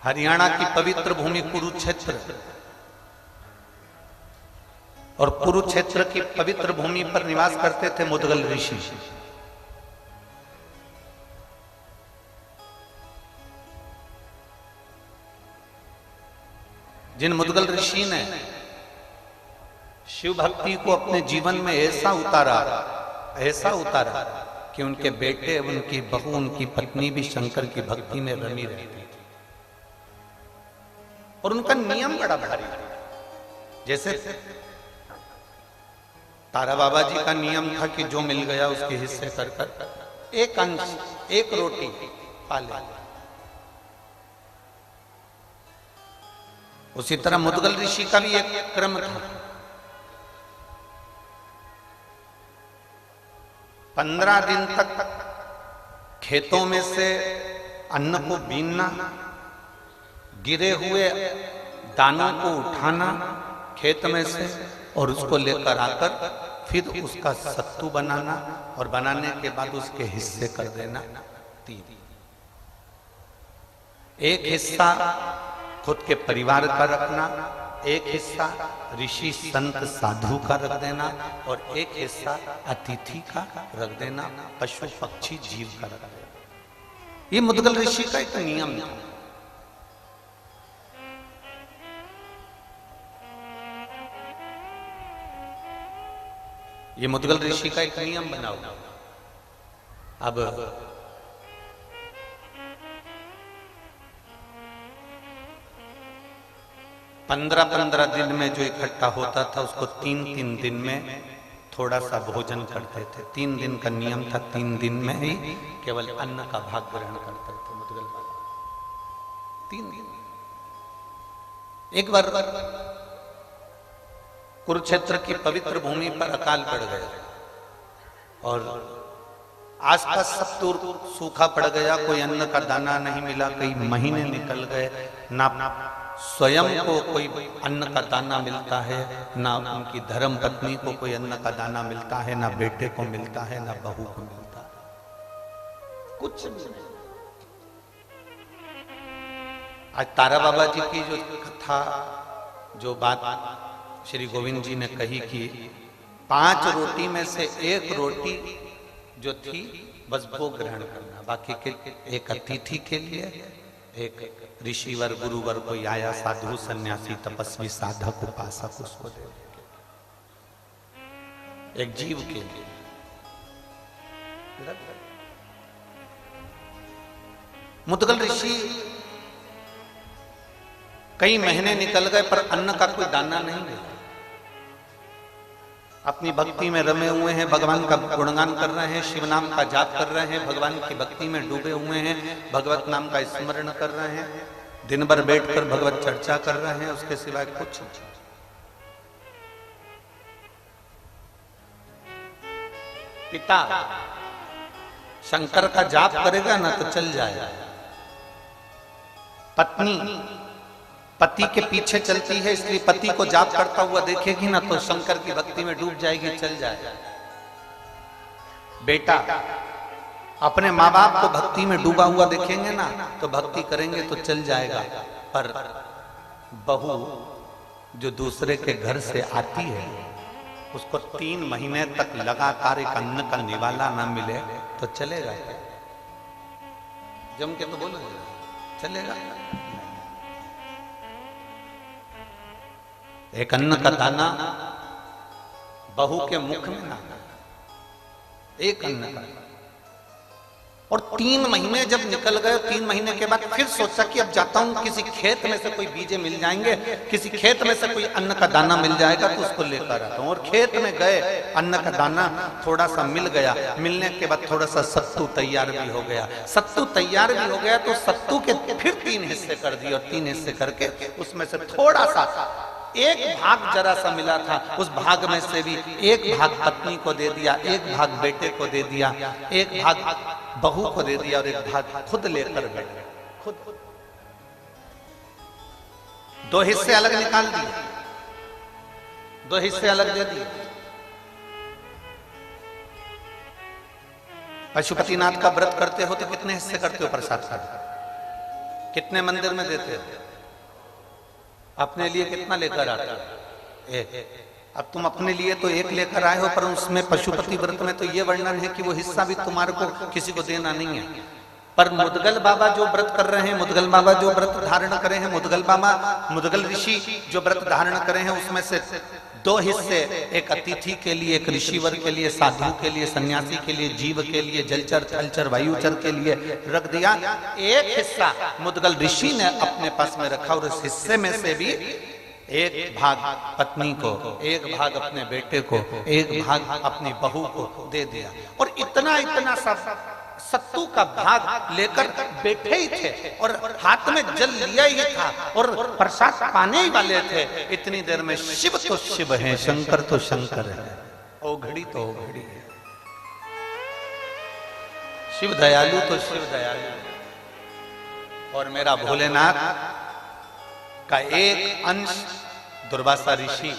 हरियाणा की पवित्र भूमि कुरुक्षेत्र, और कुरुक्षेत्र की पवित्र भूमि पर निवास करते थे मुदगल ऋषि। जिन मुदगल ऋषि ने शिव भक्ति को अपने जीवन में ऐसा उतारा कि उनके बेटे, उनकी बहू, उनकी पत्नी भी शंकर की भक्ति में रमी रहती थी। और उनका नियम बड़ा भारी था। जैसे तारा बाबा जी का नियम था कि जो मिल गया उसके हिस्से कर कर एक अंश, एक रोटी पाले। उसी तरह मुदगल ऋषि का भी एक क्रम था। 15 दिन तक खेतों में से अन्न को बीनना, गिरे हुए दानों को उठाना खेत में से और उसको लेकर आकर फिर उसका सत्तू बनाना, और बनाने के बाद उसके हिस्से कर देना 3। एक हिस्सा खुद के परिवार का रखना, एक हिस्सा ऋषि संत साधु का रख देना, और एक हिस्सा अतिथि का रख देना, पशु पक्षी जीव का रख देना। ये मुदगल ऋषि का एक नियम था। ये मुदगल ऋषि का एक नियम बना हुआ। अब 15-15 दिन में जो इकट्ठा होता था उसको 3-3 दिन में थोड़ा सा भोजन करते थे। 3 दिन का नियम था, 3 दिन में ही केवल अन्न का भाग ग्रहण करते थे मुदगल बाबा। 3 दिन। एक बार कुरुक्षेत्र की पवित्र भूमि पर अकाल पड़ गया और आसपास सब दूर सूखा पड़ गया। कोई अन्न का दाना नहीं मिला, कई महीने निकल गए। ना स्वयं को कोई अन्न का दाना मिलता है, ना उनकी धर्म पत्नी को कोई अन्न का दाना मिलता है, ना बेटे को मिलता है, ना बहू को मिलता है, कुछ नहीं। आज तारा बाबा जी की जो कथा, जो बात श्री गोविंद जी ने कही कि 5 रोटी में से 1 रोटी जो थी बस वो ग्रहण करना, बाकी के एक अतिथि के लिए, एक ऋषिवर गुरुवर कोई आया, साधु सन्यासी तपस्वी साधक उपासक, उसको दे, एक जीव के लिए। मुदगल ऋषि कई महीने निकल गए पर अन्न का कोई दाना नहीं मिला। अपनी भक्ति में रमे हुए हैं, भगवान का गुणगान कर रहे हैं, शिव नाम का जाप कर रहे हैं, भगवान की भक्ति में डूबे हुए हैं, भगवत नाम का स्मरण कर रहे हैं, दिन भर बैठकर भगवत चर्चा कर रहे हैं, उसके सिवाय कुछ नहीं। पिता शंकर का जाप करेगा ना तो चल जाएगा। पत्नी पति के पीछे चलती है, इसलिए पति को जाप करता हुआ देखेगी ना तो शंकर की भक्ति में डूब जाएगी, चल जाएगा। बेटा अपने माँ बाप को भक्ति में डूबा हुआ देखेंगे ना तो भक्ति करेंगे तो चल जाएगा। पर बहू जो दूसरे के घर से आती है उसको 3 महीने तक लगातार एक अन्न का निवाला ना मिले तो चलेगा? जम के तो बोलो, चलेगा? एक अन्न का दाना बहू के मुख में ना, एक अन्न का। और 3 महीने जब निकल गए, 3 महीने के बाद फिर सोचा कि अब जाता हूं, किसी खेत में से कोई बीजे मिल जाएंगे, किसी खेत में से कोई अन्न का दाना मिल जाएगा तो उसको लेकर आता हूं। और खेत में गए, अन्न का दाना थोड़ा सा मिल गया, मिलने के बाद थोड़ा सा सत्तू तैयार भी हो गया। सत्तू तैयार भी हो गया तो सत्तू के फिर 3 हिस्से कर दिए, और 3 हिस्से करके उसमें से थोड़ा सा, एक भाग जरा सा मिला था, उस भाग में से भी एक भाग पत्नी को दे दिया, एक भाग बेटे को दे दिया, एक भाग बहू को दे दिया, और एक भाग खुद लेकर बैठे। खुद 2 हिस्से अलग निकाल दिए, 2 हिस्से अलग दे दिए। पशुपतिनाथ का व्रत करते हो तो कितने हिस्से करते हो प्रसाद का? कितने मंदिर में देते हो? अपने लिए कितना लेकर आते हो? एक। अब तुम अपने लिए तो एक लेकर आए हो, पर उसमें पशुपति व्रत में तो ये वर्णन है कि वो हिस्सा भी तुम्हारे को किसी को देना नहीं है। पर मुदगल बाबा जो व्रत कर रहे हैं, मुदगल बाबा जो व्रत धारण करे हैं, मुदगल बाबा, मुदगल ऋषि जो व्रत धारण करे हैं, उसमें से 2 हिस्से, एक अतिथि के लिए, एक ऋषिवर के लिए, साधु के लिए, सन्यासी के लिए, जीव के लिए, जलचर, थलचर, वायुचर के लिए रख दिया। एक हिस्सा मुदगल ऋषि ने अपने पास में रखा और उस हिस्से में से भी एक भाग पत्नी को, एक भाग अपने बेटे को, एक भाग अपनी बहू को दे दिया। और इतना इतना सब सत्तू का भाग लेकर बैठे ही थे और हाथ में जल लिया ही था और प्रसाद पाने ही वाले थे। इतनी देर में शिव तो शिव है, शंकर तो शंकर है, ओघड़ी तो ओघड़ी है, शिव दयालु तो शिव दयालु है। और मेरा भोलेनाथ का एक अंश दुर्वासा ऋषि,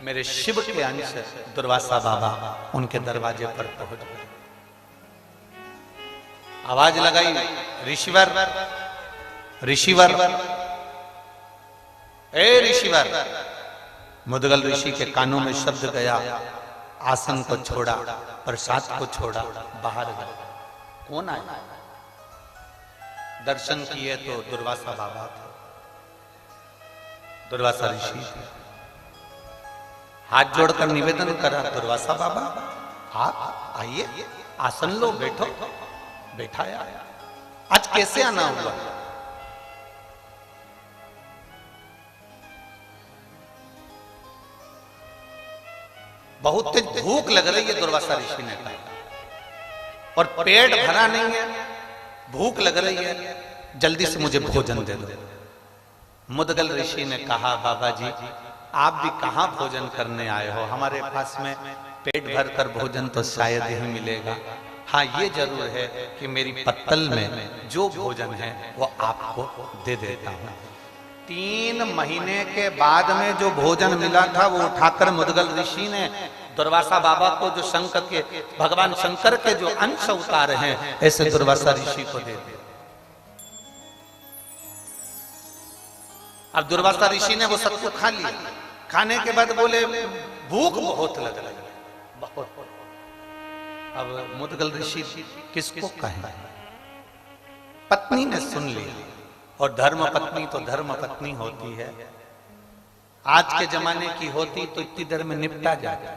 मेरे शिव के अंश दुर्वासा बाबा उनके दरवाजे पर पहुंच गए। आवाज लगाई, ऋषिवर, ऋषिवर, ए ऋषिवर। मुदगल ऋषि के कानों में शब्द गया, आसन को छोड़ा, प्रसाद को छोड़ा, बाहर गए। कौन आया? दर्शन किए तो दुर्वासा बाबा थे, दुर्वासा ऋषि थे। हाथ जोड़कर निवेदन करा, दुर्वासा बाबा आप आइए, आसन लो, बैठो। बैठाया। आज कैसे आना हुआ? बहुत तेज भूख लग रही है, दुर्वासा ऋषि ने कहा, और पेट भरा नहीं है, भूख लग रही है, जल्दी से मुझे भोजन दे दो। मुदगल ऋषि ने कहा, बाबा जी आप भी कहां भोजन करने आए हो? हमारे पास में पेट भर कर भोजन तो शायद ही मिलेगा। हाँ ये जरूर है कि मेरी पत्तल में जो भोजन है वो आपको दे देता हूं। 3 महीने के बाद में जो भोजन मिला था वो उठाकर मुदगल ऋषि ने दुर्वासा बाबा को, जो शंकर के, भगवान शंकर के जो अंश अवतार हैं, ऐसे दुर्वासा ऋषि को दे दिया। अब दुर्वासा ऋषि ने वो सत्तू खा लिया। खाने के बाद बोले भूख बहुत लग रही है, बहुत। अब मुदगल ऋषि किसको कहे? पत्नी ने सुन लिया, और धर्म पत्नी तो धर्म पत्नी होती है। आज के जमाने की होती तो इतनी देर में निपटा जाता।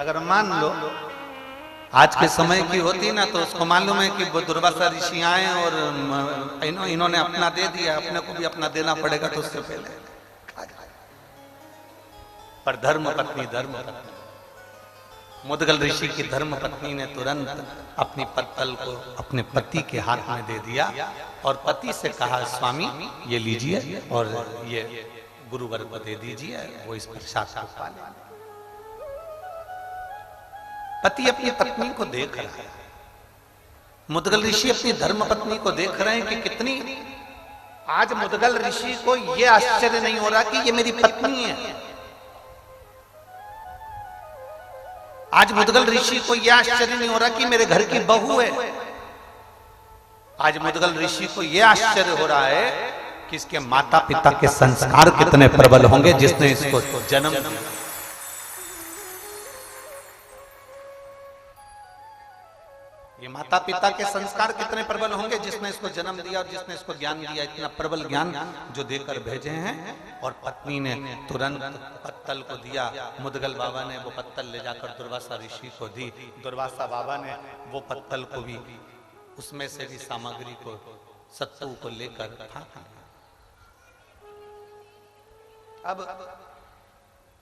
अगर मान लो आज के समय की होती ना, तो उसको मालूम है कि दुर्वासा ऋषि आए और इन्होंने अपना दे दिया, अपने को भी अपना देना पड़ेगा, तो उससे पहले। पर धर्म पत्नी, धर्म पत्नी, मुदगल ऋषि की धर्म पत्नी ने तुरंत अपनी पत्तल को अपने पति के हाथ में दे दिया और पति से कहा, स्वामी ये लीजिए और ये गुरुवर को दे दीजिए, वो इस प्रसाद को पा ले। पति अपनी पत्नी को देख रहा है, मुदगल ऋषि अपनी धर्म पत्नी को देख रहे हैं कि कितनी। आज मुदगल ऋषि को यह आश्चर्य नहीं हो रहा कि ये मेरी पत्नी है। आज मुदगल ऋषि को यह आश्चर्य नहीं हो रहा कि मेरे घर की बहू है। आज मुदगल ऋषि को यह आश्चर्य हो रहा है कि इसके माता पिता के संस्कार कितने प्रबल होंगे जिसने इसको जन्म दिया। ये माता पिता के संस्कार कितने प्रबल होंगे जिसने इसको जन्म दिया और जिसने इसको ज्ञान दिया, इतना प्रबल ज्ञान जो देकर भेजे हैं। और पत्नी ने तुरंत पत्तल को दिया। मुदगल बाबा ने वो पत्तल ले जाकर दुर्वासा ऋषि को दी। दुर्वासा बाबा ने वो पत्तल को भी, उसमें से भी सामग्री को, सत्तू को लेकर फाँका। अब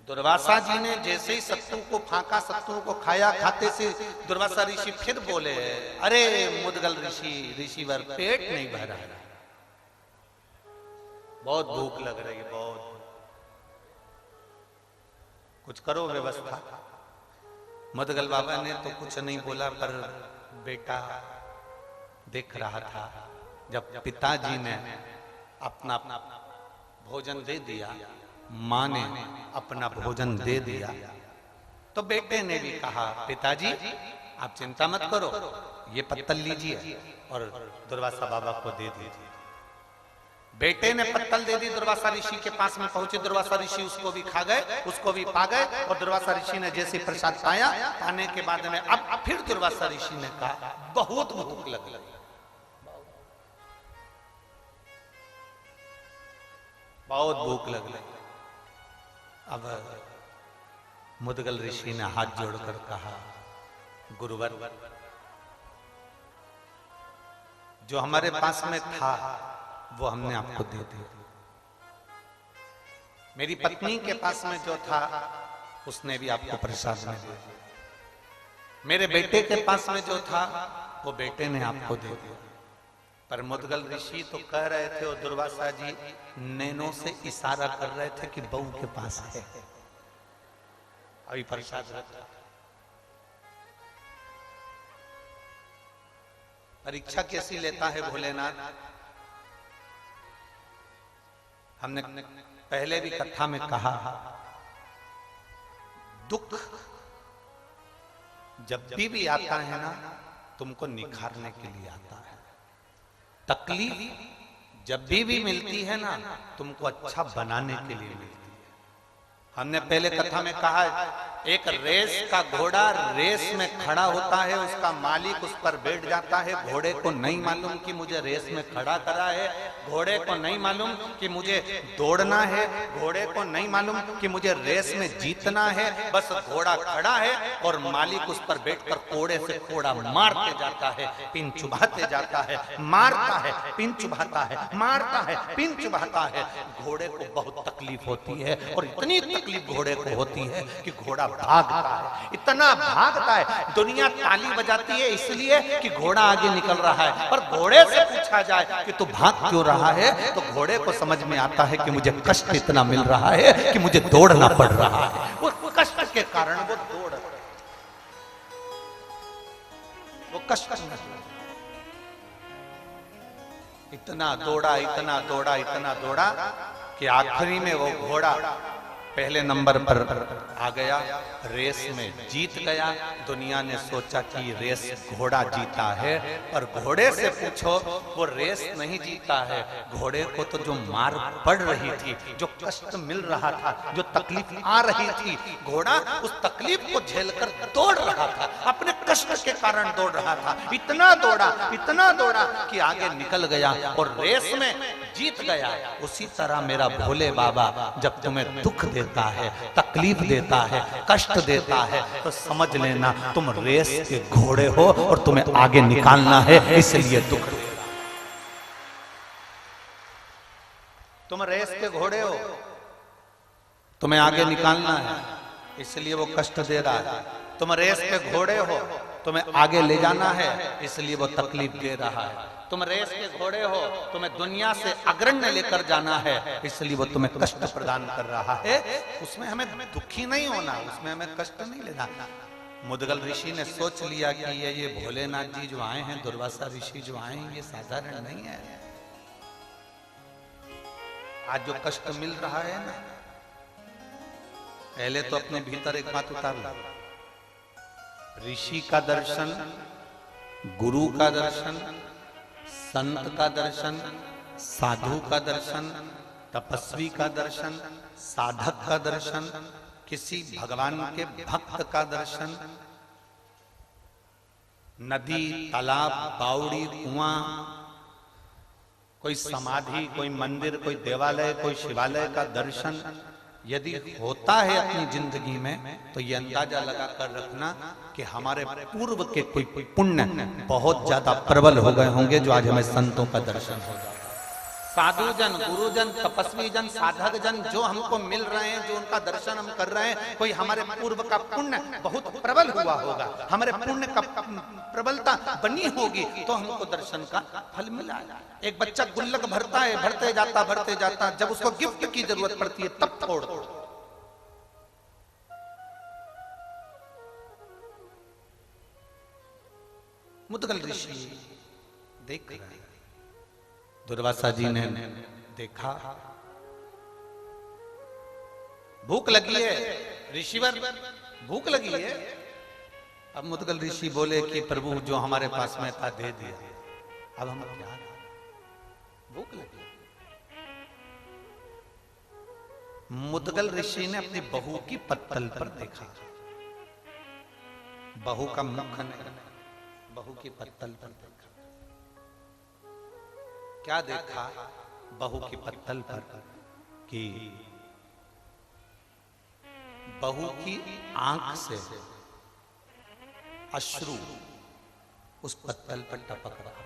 दुर्वासा जी ने जैसे ही सत्तू को फाँका, सत्तू को खाया, खाते से दुर्वासा ऋषि फिर बोले, अरे मुदगल ऋषि, ऋषिवर पेट नहीं भरा है, बहुत भूख लग रही है, बहुत, कुछ करो व्यवस्था। मुदगल बाबा ने तो कुछ नहीं बोला, पर बेटा देख रहा था। जब पिताजी ने अपना भोजन दे दिया, माँ ने अपना भोजन दे दिया, तो बेटे ने भी कहा, पिताजी आप चिंता मत करो, ये पत्तल लीजिए और दुर्वासा बाबा को दे दीजिए। बेटे ने पत्तल दे दी, दुर्वासा ऋषि के पास में पहुंचे, दुर्वासा ऋषि उसको भी खा गए, उसको भी पा गए। और दुर्वासा ऋषि ने जैसे प्रसाद पाया, पाने के बाद में अब फिर दुर्वासा ऋषि ने कहा बहुत भूख लग गई, बहुत भूख लग गई। अब मुदगल ऋषि ने हाथ जोड़कर कहा, गुरुवर, जो हमारे पास में था वो हमने आपको दे दिया। मेरी पत्नी के पास में जो था उसने भी आपको प्रसाद में दिया। मेरे बेटे के पास में जो था वो बेटे ने आपको दे दिया। पर मुदगल ऋषि तो कह रहे थे और दुर्वासा जी नैनों से इशारा कर रहे थे कि बहू के पास है, अभी प्रसाद रखा। परीक्षा कैसी लेता है भोलेनाथ। हमने पहले भी कथा में कहा, दुख जब भी आता है ना, तुमको निखारने के लिए आता है। तकलीफ जब भी मिलती है ना, तुमको अच्छा बनाने के लिए मिलती है। हमने पहले कथा में कहा, एक रेस का घोड़ा रेस में खड़ा होता है, उसका मालिक उस पर बैठ जाता है। घोड़े को नहीं मालूम कि मुझे रेस में खड़ा करा है, घोड़े को नहीं मालूम कि मुझे दौड़ना है, घोड़े को नहीं मालूम कि मुझे रेस में जीतना है। बस घोड़ा खड़ा है और मालिक उस पर बैठकर कोड़े से कोड़ा मारते जाता है, पिन चुभाते जाता है, मारता है, पिन चुभाता है, मारता है, पिन चुभाता है। घोड़े को बहुत तकलीफ होती है और इतनी तकलीफ घोड़े को होती है कि घोड़ा भागता है, इतना भागता है, दुनिया ताली बजाती है इसलिए कि घोड़ा आगे निकल रहा है। पर घोड़े से पूछा जाए कि तू भाग क्यों रहा है, तो घोड़े को समझ में आता है कि मुझे कष्ट इतना मिल रहा है कि मुझे दौड़ना पड़ रहा है। वो कष्ट के कारण वो दौड़, वो कष्ट इतना दौड़ा, इतना दौड़ा, इतना दौड़ा कि आखिरी में वो घोड़ा पहले नंबर पर आ गया, रेस में जीत गया। दुनिया ने सोचा कि रेस घोड़ा जीता है, पर घोड़े से पूछो वो रेस नहीं जीता है। घोड़े को तो जो मार पड़ रही थी, जो कष्ट मिल रहा था, जो तकलीफ आ रही थी, घोड़ा उस तकलीफ को झेलकर दौड़ रहा था, अपने कष्ट के कारण दौड़ रहा था। इतना दौड़ा कि आगे निकल गया और रेस में जीत गया। उसी तरह मेरा भोले बाबा जब तुम्हें दुख देता है, तकलीफ देता है, कष्ट देता है, तो समझ लेना तुम रेस के घोड़े हो और तुम्हें आगे निकालना है, इसलिए दुख दे रहा। तुम रेस के घोड़े हो, तुम्हें आगे निकालना है, इसलिए वो कष्ट दे रहा है। तुम रेस के घोड़े हो, तुम्हें आगे ले जाना है, इसलिए वो तकलीफ दे रहा है। तुम रेस के घोड़े हो, तुम्हें दुनिया से अग्रण्य लेकर जाना है, इसलिए वो तुम्हें कष्ट प्रदान कर रहा है। उसमें हमें दुखी नहीं होना, उसमें हमें कष्ट नहीं लेना। मुदगल ऋषि ने सोच लिया कि ये भोलेनाथ जी जो आए हैं, दुर्वासा ऋषि जो आए हैं, ये साधारण नहीं है। आज जो कष्ट मिल रहा है ना, पहले तो अपने भीतर एक बात उतार लो, ऋषि का दर्शन, गुरु का दर्शन, संत का दर्शन, साधु का दर्शन, तपस्वी का दर्शन, साधक का दर्शन, किसी भगवान के भक्त का दर्शन, नदी, तालाब, बावड़ी, कुआं, कोई समाधि, कोई मंदिर, कोई देवालय, कोई शिवालय का दर्शन यदि होता है अपनी जिंदगी में, तो ये अंदाजा लगा कर रखना कि हमारे पूर्व के कोई पुण्य बहुत ज्यादा प्रबल हो गए होंगे, जो आज हमें संतों का दर्शन हो जाता है। साधु जन, गुरुजन, तपस्वी जन, साधक जन जो हमको मिल रहे हैं, जो उनका दर्शन हम कर रहे हैं, कोई हमारे पूर्व का पुण्य बहुत प्रबल हुआ होगा, हमारे पुण्य का प्रबलता बनी होगी, तो हमको दर्शन का फल मिला। एक बच्चा गुल्लक भरता है, भरते जाता, जब उसको गिफ्ट की जरूरत पड़ती है तब फोड़ दो। मुदगल ऋषि देख रहे हैं, दुर्वासा जी ने देखा, भूख लगी है ऋषिवर, भूख लगी है, अब मुदगल ऋषि बोले कि प्रभु जो हमारे पास में था दे दिया, अब हम क्या करें? भूख लगी। मुदगल ऋषि ने अपनी बहू की पत्तल पर देखा, बहू का मुख नहीं, बहू की पत्तल पर देखा। क्या देखा बहू की पत्तल पर? कि बहू की आंख से अश्रु उस पत्तल पर टपक रहा।